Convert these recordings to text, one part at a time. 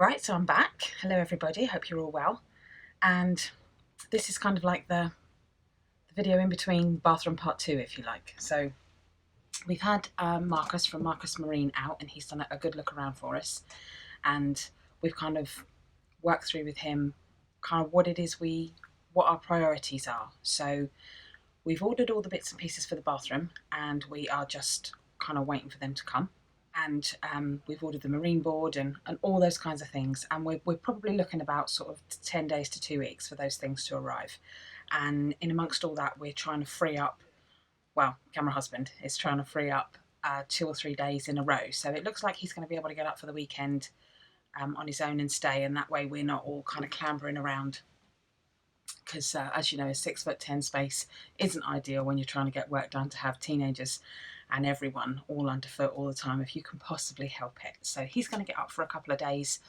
Right, so I'm back. Hello everybody, hope you're all well. And this is kind of like the video in between bathroom part 2, if you like. So we've had Marcus from Marcus Marine out, and he's done a good look around for us. And we've kind of worked through with him kind of what our priorities are. So we've ordered all the bits and pieces for the bathroom, and we are just kind of waiting for them to come. And we've ordered the marine board and all those kinds of things, and we're probably looking about sort of 10 days to 2 weeks for those things to arrive. And in amongst all that, we're trying to free up, well, camera husband is trying to free up 2 or 3 days in a row, so it looks like he's going to be able to get up for the weekend on his own and stay, and that way we're not all kind of clambering around, because as you know, a 6'10" space isn't ideal when you're trying to get work done, to have teenagers and everyone all underfoot all the time if you can possibly help it. So he's going to get up for a couple of days,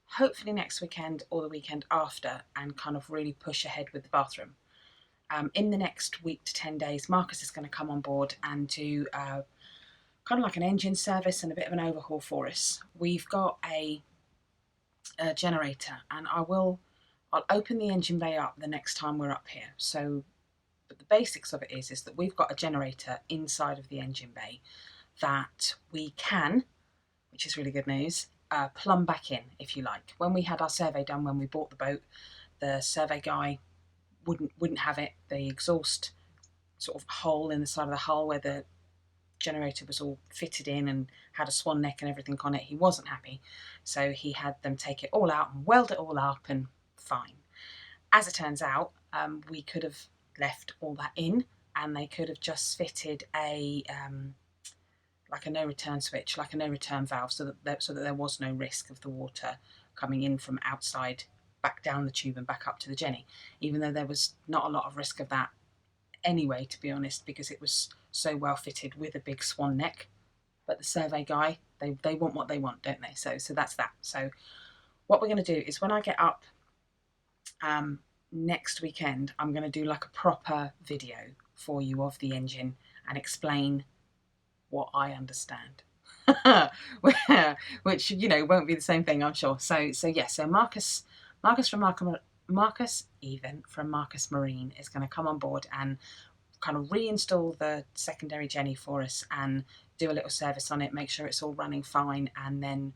hopefully next weekend or the weekend after, and kind of really push ahead with the bathroom. In the next week to 10 days, Marcus is going to come on board and do kind of like an engine service and a bit of an overhaul for us. We've got a generator, and I'll open the engine bay up the next time we're up here. So, but the basics of it is that we've got a generator inside of the engine bay that we can, which is really good news, plumb back in, if you like. When we had our survey done, when we bought the boat, the survey guy wouldn't have it. The exhaust sort of hole in the side of the hull where the generator was all fitted in and had a swan neck and everything on it, he wasn't happy. So he had them take it all out and weld it all up, and fine. As it turns out, we could have left all that in, and they could have just fitted a like a no return switch, like a no return valve, so that there was no risk of the water coming in from outside back down the tube and back up to the Jenny, even though there was not a lot of risk of that anyway, to be honest, because it was so well fitted with a big swan neck. But the survey guy, they want what they want, don't they? So that's that. So what we're going to do is, when I get up next weekend, I'm going to do like a proper video for you of the engine and explain what I understand. Which, you know, won't be the same thing, I'm sure. So Marcus even from Marcus Marine is going to come on board and kind of reinstall the secondary Jenny for us and do a little service on it, make sure it's all running fine, and then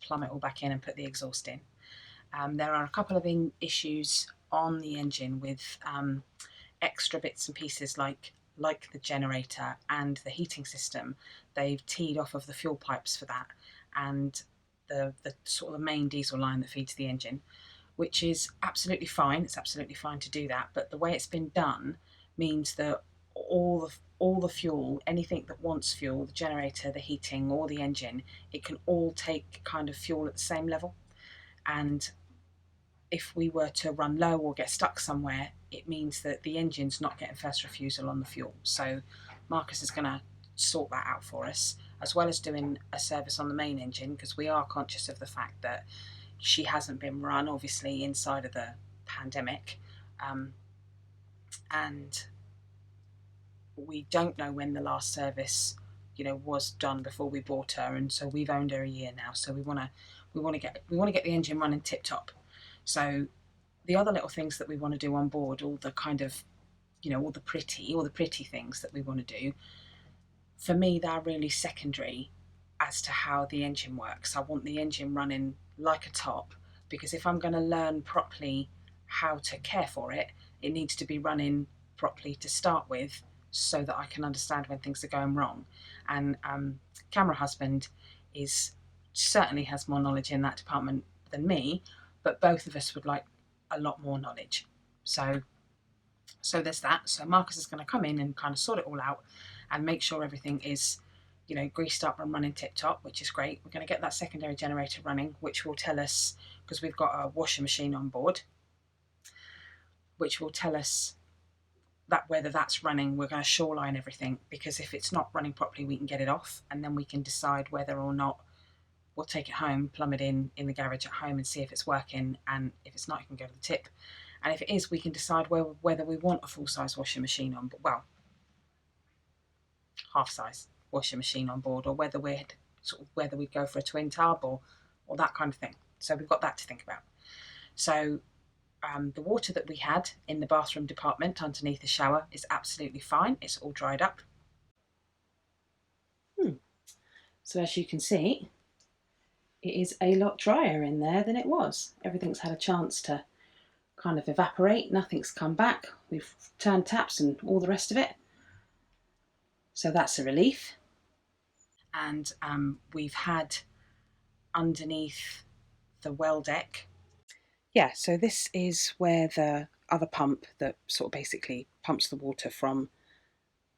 plumb it all back in and put the exhaust in. There are a couple of issues on the engine with extra bits and pieces like the generator and the heating system. They've teed off of the fuel pipes for that, and the sort of the main diesel line that feeds the engine, which is absolutely fine. It's absolutely fine to do that, but the way it's been done means that all the fuel, anything that wants fuel, the generator, the heating, or the engine, it can all take kind of fuel at the same level. And if we were to run low or get stuck somewhere, it means that the engine's not getting first refusal on the fuel. So Marcus is going to sort that out for us, as well as doing a service on the main engine, because we are conscious of the fact that she hasn't been run, obviously, inside of the pandemic. And we don't know when the last service, you know, was done before we bought her, and so we've owned her a year now. So we want to get the engine running tip top. So the other little things that we want to do on board, all the kind of, you know, all the pretty things that we want to do, for me, they're really secondary as to how the engine works. I want the engine running like a top, because if I'm going to learn properly how to care for it, it needs to be running properly to start with, so that I can understand when things are going wrong. And camera husband certainly has more knowledge in that department than me, but both of us would like a lot more knowledge. So there's that. So Marcus is going to come in and kind of sort it all out and make sure everything is, you know, greased up and running tip top, which is great. We're going to get that secondary generator running, which will tell us, because we've got a washing machine on board, which will tell us that whether that's running. We're going to shoreline everything, because if it's not running properly, we can get it off, and then we can decide whether or not we'll take it home, plumb it in the garage at home and see if it's working, and if it's not, you can go to the tip. And if it is, we can decide whether we want a full-size washing machine on, well, half-size washing machine on board, or whether we go for a twin tub or or that kind of thing. So we've got that to think about. So the water that we had in the bathroom department underneath the shower is absolutely fine. It's all dried up. So as you can see, it is a lot drier in there than it was. Everything's had a chance to kind of evaporate. Nothing's come back. We've turned taps and all the rest of it. So that's a relief. And we've had underneath the well deck. Yeah, so this is where the other pump that sort of basically pumps the water from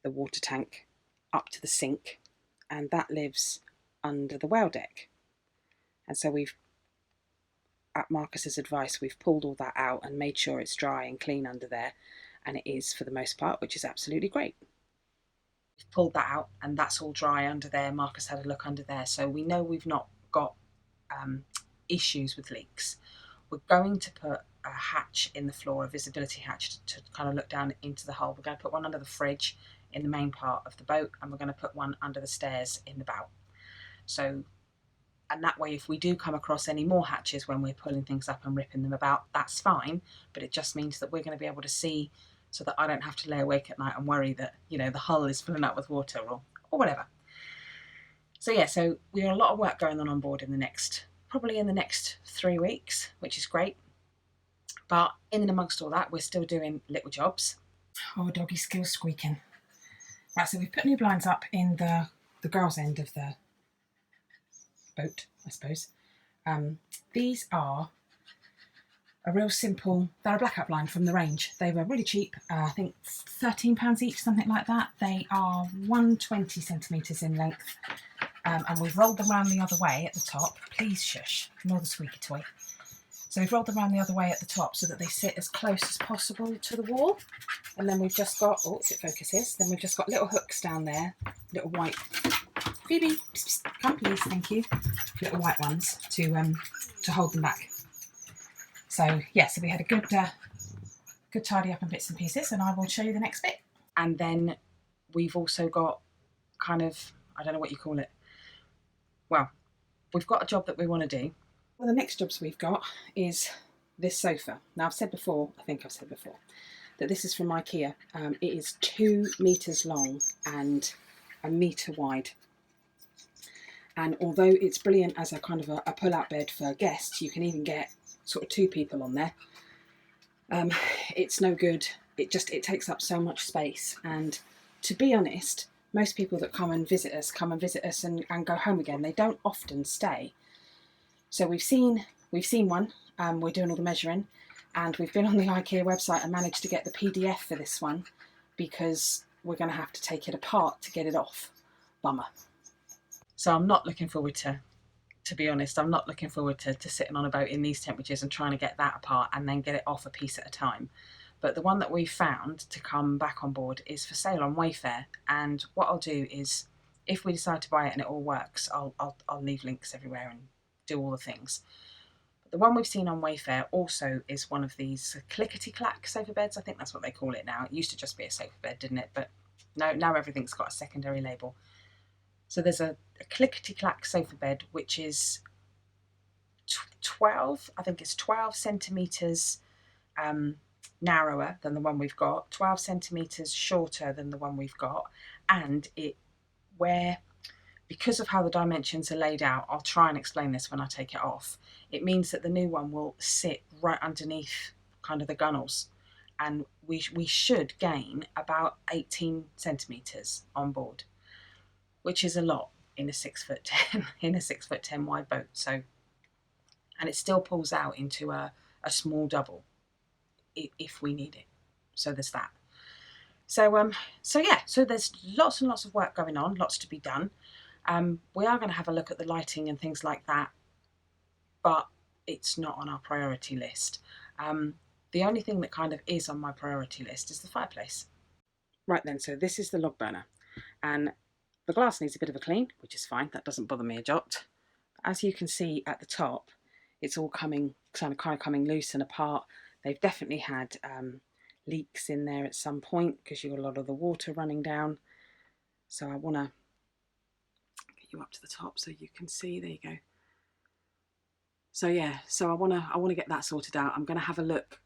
the water tank up to the sink, and that lives under the well deck. And so we've, at Marcus's advice, we've pulled all that out and made sure it's dry and clean under there, and it is for the most part, which is absolutely great. We've pulled that out and that's all dry under there. Marcus had a look under there, so we know we've not got issues with leaks. We're going to put a hatch in the floor, a visibility hatch, to kind of look down into the hull. We're going to put one under the fridge in the main part of the boat, and we're going to put one under the stairs in the bow. So, and that way, if we do come across any more hatches when we're pulling things up and ripping them about, that's fine, but it just means that we're going to be able to see, so that I don't have to lay awake at night and worry that, you know, the hull is filling up with water or whatever. So yeah, so we got a lot of work going on board in the next, probably in the next 3 weeks, which is great. But in and amongst all that, we're still doing little jobs. Oh, doggy's still squeaking. Right, so we've put new blinds up in the girls' end of the boat, I suppose. These are a real simple, they're a blackout blind from the range. They were really cheap, I think £13 each, something like that. They are 120 centimetres in length, and we've rolled them around the other way at the top. Please shush, ignore the squeaky toy. So we've rolled them around the other way at the top so that they sit as close as possible to the wall. And then we've just got, oh, if it focuses, then we've just got little hooks down there, little white, Phoebe, psst, psst, come please, thank you, little white ones to hold them back. So yeah, so we had a good tidy up in bits and pieces, and I will show you the next bit. And then we've also got kind of, I don't know what you call it. Well, we've got a job that we want to do. Well, the next jobs we've got is this sofa. Now I've said before, I think I've said before, that this is from IKEA. It is 2 meters long and a metre wide. And although it's brilliant as a kind of a pull-out bed for guests, you can even get sort of 2 people on there. It's no good. It takes up so much space. And to be honest, most people that come and visit us and go home again. They don't often stay. So we've seen one. We're doing all the measuring, and we've been on the IKEA website and managed to get the PDF for this one, because we're going to have to take it apart to get it off. Bummer. So I'm not looking forward to be honest, I'm not looking forward to sitting on a boat in these temperatures and trying to get that apart and then get it off a piece at a time. But the one that we found to come back on board is for sale on Wayfair, and what I'll do is, if we decide to buy it and it all works, I'll leave links everywhere and do all the things. But the one we've seen on Wayfair also is one of these clickety-clack sofa beds. I think that's what they call it now. It used to just be a sofa bed, didn't it? But no, now everything's got a secondary label. So there's a clickety-clack sofa bed, which is 12 centimetres narrower than the one we've got, 12 centimetres shorter than the one we've got, and because of how the dimensions are laid out, I'll try and explain this when I take it off, it means that the new one will sit right underneath kind of the gunnels, and we should gain about 18 centimetres on board, which is a lot in a 6'10" wide boat. So, and it still pulls out into a small double if we need it. So there's that. So yeah, so there's lots and lots of work going on, lots to be done. We are going to have a look at the lighting and things like that, but it's not on our priority list. The only thing that kind of is on my priority list is the fireplace. Right then, so this is the log burner, and the glass needs a bit of a clean, which is fine. That doesn't bother me a jot. As you can see at the top, it's all kind of coming loose and apart. They've definitely had leaks in there at some point because you've got a lot of the water running down. So I want to get you up to the top so you can see. There you go. So yeah, so I wanna get that sorted out. I'm gonna have a look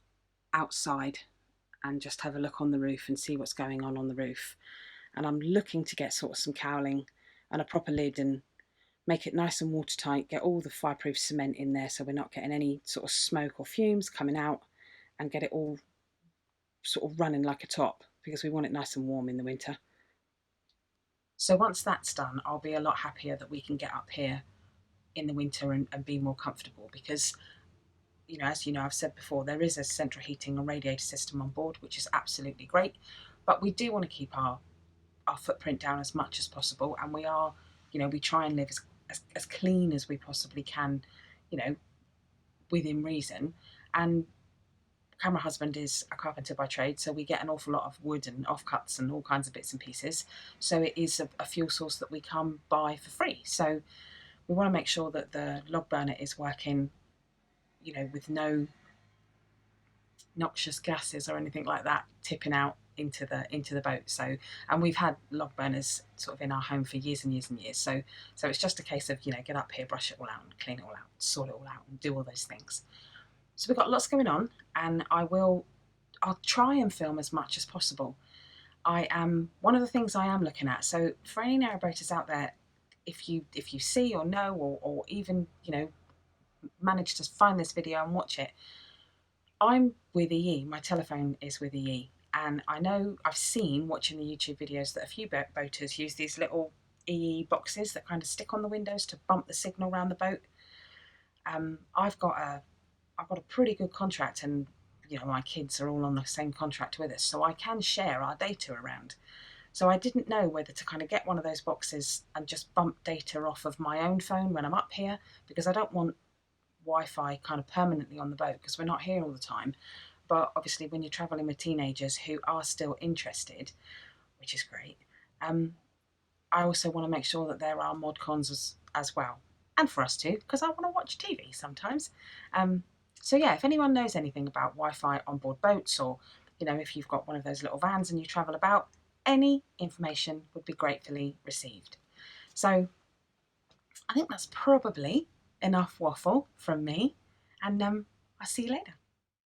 outside and just have a look on the roof and see what's going on the roof. And I'm looking to get sort of some cowling and a proper lid and make it nice and watertight, get all the fireproof cement in there so we're not getting any sort of smoke or fumes coming out, and get it all sort of running like a top, because we want it nice and warm in the winter. So once that's done, I'll be a lot happier that we can get up here in the winter and be more comfortable, because as you know, I've said before, there is a central heating and radiator system on board, which is absolutely great, but we do want to keep our footprint down as much as possible, and we try and live as clean as we possibly can, within reason. And camera husband is a carpenter by trade, so we get an awful lot of wood and offcuts and all kinds of bits and pieces. So it is a fuel source that we come by for free. So we want to make sure that the log burner is working, with no noxious gases or anything like that tipping out into the boat. So, and we've had log burners sort of in our home for years and years and years. So it's just a case of get up here, brush it all out, and clean it all out, sort it all out, and do all those things. So we've got lots going on, and I'll try and film as much as possible. One of the things I am looking at. So for any narrowboaters out there, if you see or know or even manage to find this video and watch it, I'm with EE. My telephone is with EE, and I know I've seen watching the YouTube videos that a few boaters use these little EE boxes that kind of stick on the windows to bump the signal around the boat. I've got a pretty good contract, and my kids are all on the same contract with us, so I can share our data around. So I didn't know whether to kind of get one of those boxes and just bump data off of my own phone when I'm up here, because I don't want Wi-Fi kind of permanently on the boat, because we're not here all the time. But obviously when you're traveling with teenagers who are still interested, which is great, I also want to make sure that there are mod cons as well, and for us too, because I want to watch TV sometimes. So yeah, if anyone knows anything about Wi-Fi on board boats, or if you've got one of those little vans and you travel about, any information would be gratefully received. So I think that's probably enough waffle from me, and I'll see you later.